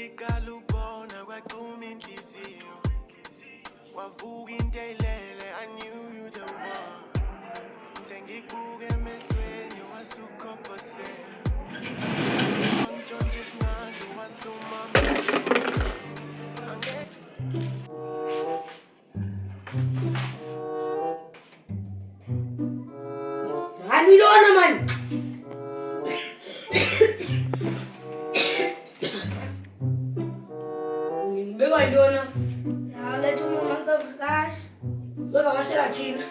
I knew you the one. Tengibuke emehlweni wasukhopozela. Ngitshontshe isingadli wasumamezela. Anilona man. Beka yintona? Ya letha umuntu azovakasha. Uzovakashela thina.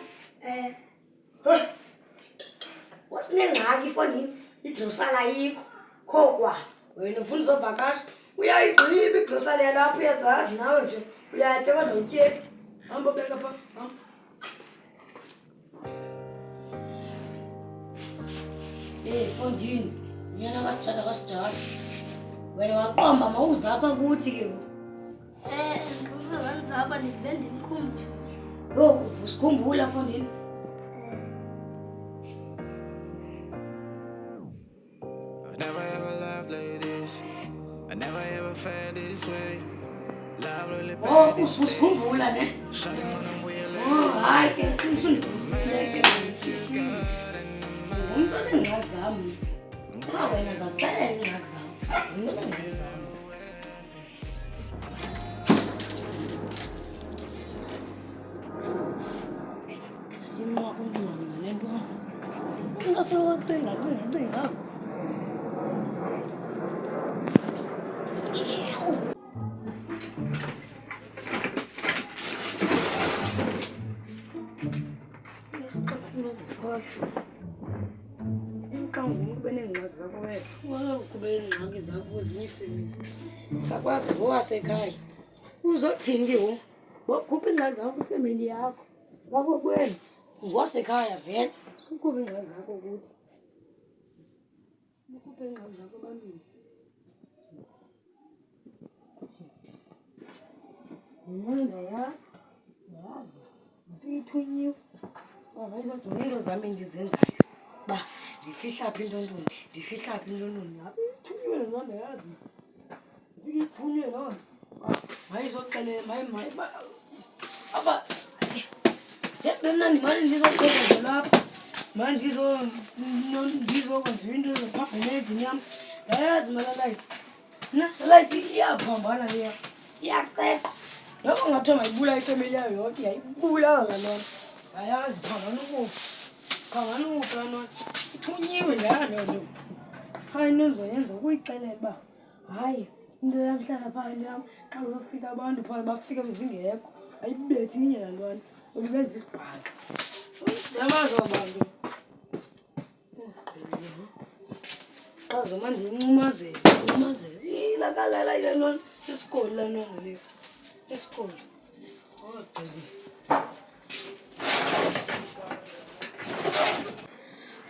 Wasinengxaki ifonini. Igrosala yikho. Khokwa. Wena ufuna uzovakasha. Uyayigqiba igrosala yalapha uyazazi nawe nje. Uyatya kodwa utyebi. Hamba beka pha. Hamba. Fondini. Uyana kasijada. Wena waqomba mawuzapha kuthi ke. Ngizaba nivele ndimkhumbulo. Yo, usikhumbula Fondini. I've never ever loved like this. I never ever felt this way. Love really bad. Usikhumbula ne? Hayi ke sisundusile ke. Umntwana engxaki zami. Cha wena zaxela ingxaki zami. Umntwana engxaki zami. Kube ingxaki zakho ezinye ifemeli. Sakwazi ngowasekhaya. Uzothini ke wo? Wakhupha ingxaki zakho ifemeli yakho. Wakho kwena. Ngowasekhaya vele. Ukhupha ingxaki zakho ukuthi. Ukhupha ingxaki zakho bantwini. Yazi. Ngithunyiwe. Awayizojona into zami engizenzayo. Ba, ndifihla phi intontoni? Ndifihla phi intontoni? Ngithunyiwe nami yazi. Ngithunyiwe nami. Mayizoxelela mayi ba. Aba. Nje mna manje ndizoxelela lapha. Manje ndizokwenza into ezophambana endini yami. Yayazi malalayithi. Na light iyaphambana leya. Iyaqeqa. Lokho ngathiwa mayibula ifamily yayo yonke yayibula kanona. Ayazi phambana ukuphi. Phambana ukuphi kanona. Ithunyiwe njalo. Hayi nizoyenza ukuyixelela ba. Hayi into yamhlala phakathi yami xa uzofika abantu phakathi bafike bezingekho. Ayibethi inye lantwana. Ubenza isibhalo. Yamazi abantu. Xa zoma ndinqumazela. Ilakalala ile nona isikole la nona le. Isikole. Gqibi.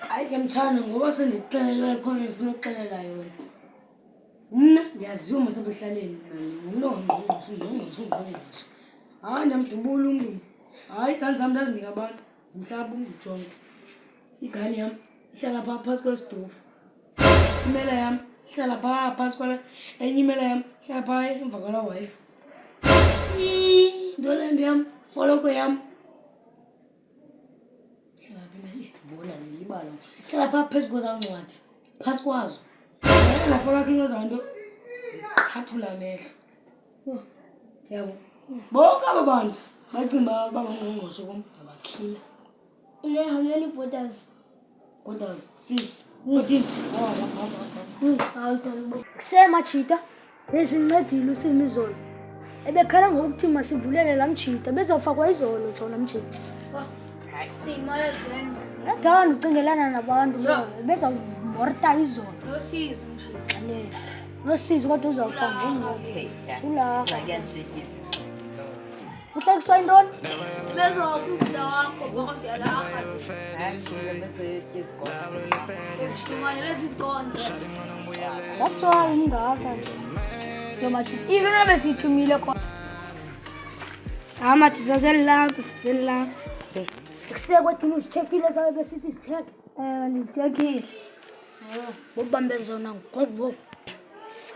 Hayi ke mtshana ngoba sendixelelwe khona ngifuna ukuxelela yona. Mna ndiyaziwa masebehlaleni ungqongqoshe. Hayi ndiyamdubula umntu. Hayi igani zami ndazinika abantu. Ngimhlaba ungijonge. Igani yami ihlala phaa phantsi kwesitofu. Imela yami ihlala phaa phantsi kwala. Enye imela yami ihlala phaa emva kwala wifi. Ndolendo yami foloko yami. Ihlala phi na ibona nilibala. Ihlala phaa phezu kwezancwadi. Phantsi kwazo. La foloko into zanto. Hathula amehlo. Yabo. Bonke aba bantu bacimba bangongqongqoshe abakhila. How many borders? Borders 6. 14. Kusema chita besincedile usimo izolo. Ebekhala ngokuthi masivulele lamchita bezawufakwa izolo jona mchita. Hayi simo ezenze. Yathanda ucingelana nabantu bezawumorta izolo. Nosizo mchita. Ne. Nosizo kodwa uzawufaka ngeke. Ula. Uhlekiswa intoni? Bezofunda wakho bokodela akha. That's why ingaka. Yomathi into nabezithumile khona. Amathi zazelala. Kusekwe thina uzicheckile sabe besithi check. Ndicheckile. Ubambe zona ngokubo.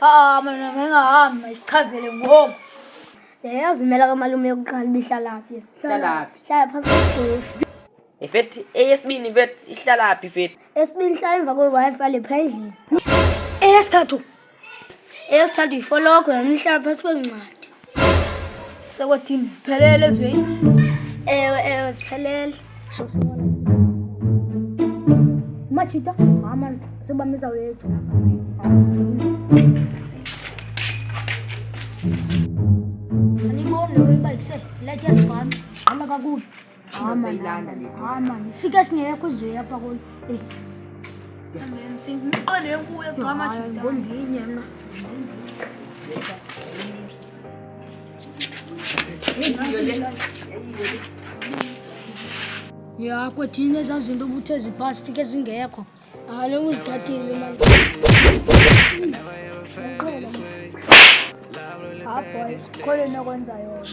Mina bengahambi isichazele ngoku. Yazimela kamalume yokuqala bihlalaphi. Hlalaphi? Hlala phansi kwegcofu. Ifethi eyesibini ifethi ihlalaphi ifethi? Esibili hlala emva kwe-Wi-Fi lepha endlini. Eyesithathu yifolokho yona ihlala phansi kwencwadi. Sekwathini siphelele ezweni? Ewe siphelele. Machita, mama sebamiza wethu. Anibona lo bayise, lethe yasifana. Hamba kakubi. Mama, fika singekho izwe yapha kulo. Simqale kuye gama Chita. Ngomvinye mna. Ya kwathini ezazinto ubuthe zibhasi fike zingekho. Hayi uzithathile manje. Apho khole nokwenza yona.